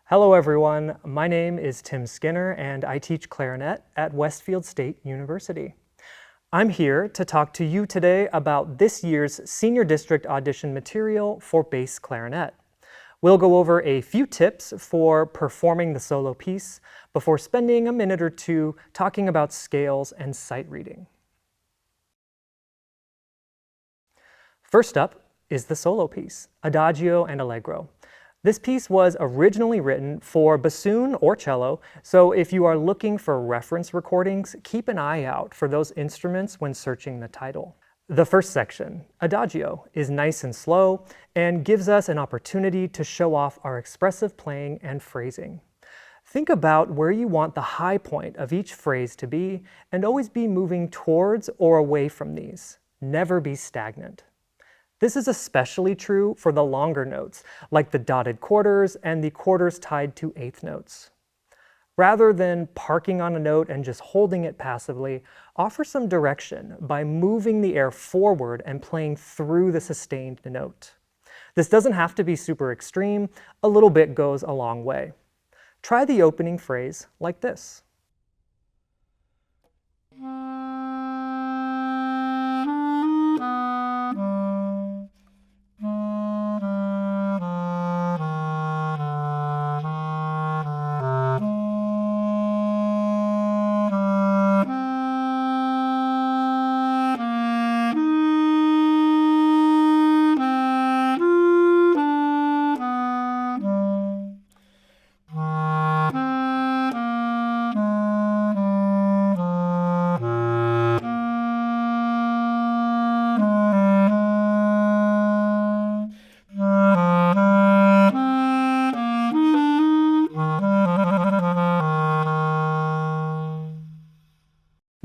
Hello everyone, my name is Tim Skinner and I teach clarinet at Westfield State University. I'm here to talk to you today about this year's Senior District audition material for bass clarinet. We'll go over a few tips for performing the solo piece before spending a minute or two talking about scales and sight reading. First up is the solo piece, Adagio and Allegro. This piece was originally written for bassoon or cello, so if you are looking for reference recordings, keep an eye out for those instruments when searching the title. The first section, Adagio, is nice and slow and gives us an opportunity to show off our expressive playing and phrasing. Think about where you want the high point of each phrase to be and always be moving towards or away from these. Never be stagnant. This is especially true for the longer notes, like the dotted quarters and the quarters tied to eighth notes. Rather than parking on a note and just holding it passively, offer some direction by moving the air forward and playing through the sustained note. This doesn't have to be super extreme, a little bit goes a long way. Try the opening phrase like this.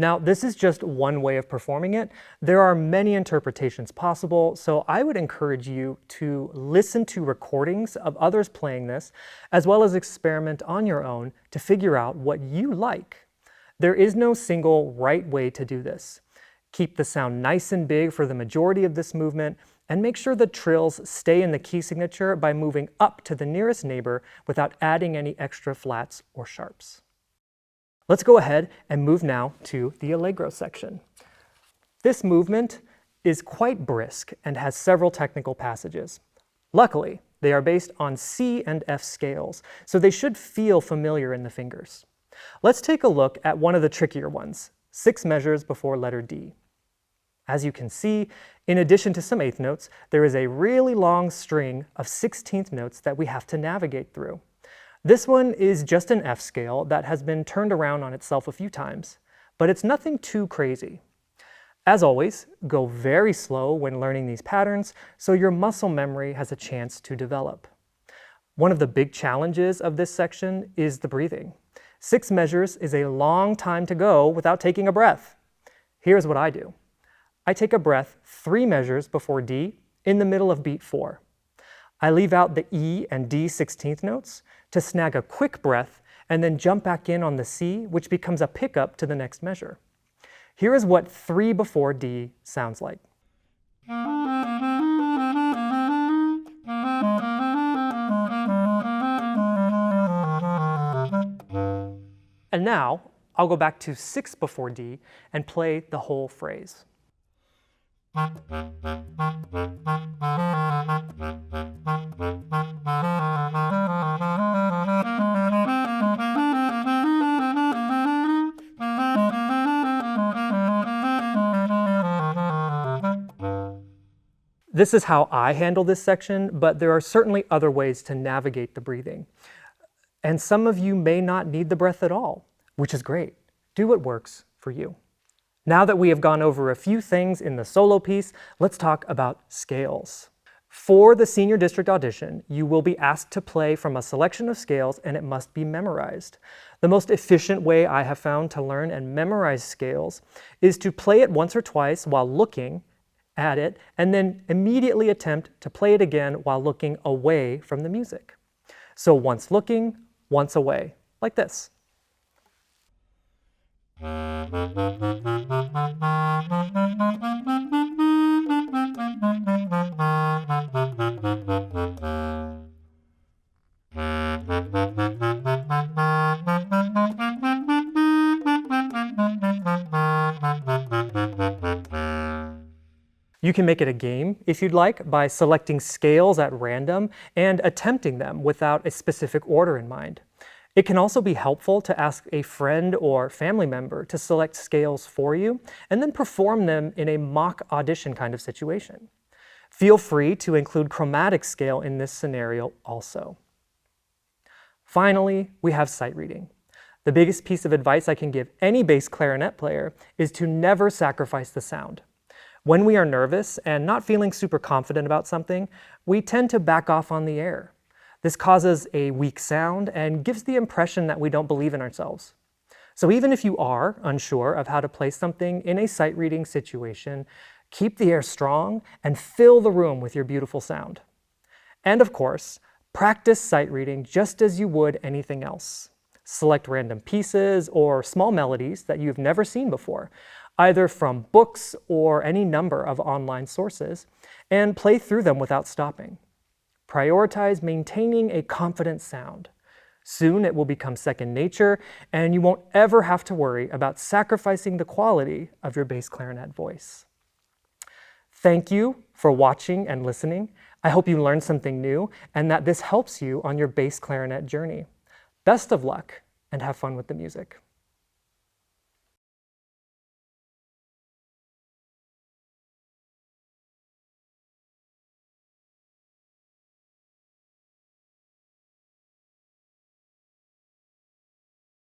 Now, this is just one way of performing it. There are many interpretations possible, so I would encourage you to listen to recordings of others playing this, as well as experiment on your own to figure out what you like. There is no single right way to do this. Keep the sound nice and big for the majority of this movement, and make sure the trills stay in the key signature by moving up to the nearest neighbor without adding any extra flats or sharps. Let's go ahead and move now to the Allegro section. This movement is quite brisk and has several technical passages. Luckily, they are based on C and F scales, so they should feel familiar in the fingers. Let's take a look at one of the trickier ones, 6 measures before letter D. As you can see, in addition to some eighth notes, there is a really long string of 16th notes that we have to navigate through. This one is just an F scale that has been turned around on itself a few times, but it's nothing too crazy. As always, go very slow when learning these patterns so your muscle memory has a chance to develop. One of the big challenges of this section is the breathing. 6 measures is a long time to go without taking a breath. Here's what I do. I take a breath 3 measures before D in the middle of beat 4. I leave out the E and D 16th notes to snag a quick breath and then jump back in on the C, which becomes a pickup to the next measure. Here is what 3 before D sounds like. And now I'll go back to 6 before D and play the whole phrase. This is how I handle this section, but there are certainly other ways to navigate the breathing. And some of you may not need the breath at all, which is great. Do what works for you. Now that we have gone over a few things in the solo piece, let's talk about scales. For the Senior District audition, you will be asked to play from a selection of scales and it must be memorized. The most efficient way I have found to learn and memorize scales is to play it once or twice while looking at it and then immediately attempt to play it again while looking away from the music. So once looking, once away, like this. You can make it a game, if you'd like, by selecting scales at random and attempting them without a specific order in mind. It can also be helpful to ask a friend or family member to select scales for you and then perform them in a mock audition kind of situation. Feel free to include chromatic scale in this scenario also. Finally, we have sight reading. The biggest piece of advice I can give any bass clarinet player is to never sacrifice the sound. When we are nervous and not feeling super confident about something, we tend to back off on the air. This causes a weak sound and gives the impression that we don't believe in ourselves. So even if you are unsure of how to play something in a sight reading situation, keep the air strong and fill the room with your beautiful sound. And of course, practice sight reading just as you would anything else. Select random pieces or small melodies that you've never seen before, either from books or any number of online sources, and play through them without stopping. Prioritize maintaining a confident sound. Soon it will become second nature, and you won't ever have to worry about sacrificing the quality of your bass clarinet voice. Thank you for watching and listening. I hope you learned something new and that this helps you on your bass clarinet journey. Best of luck and have fun with the music.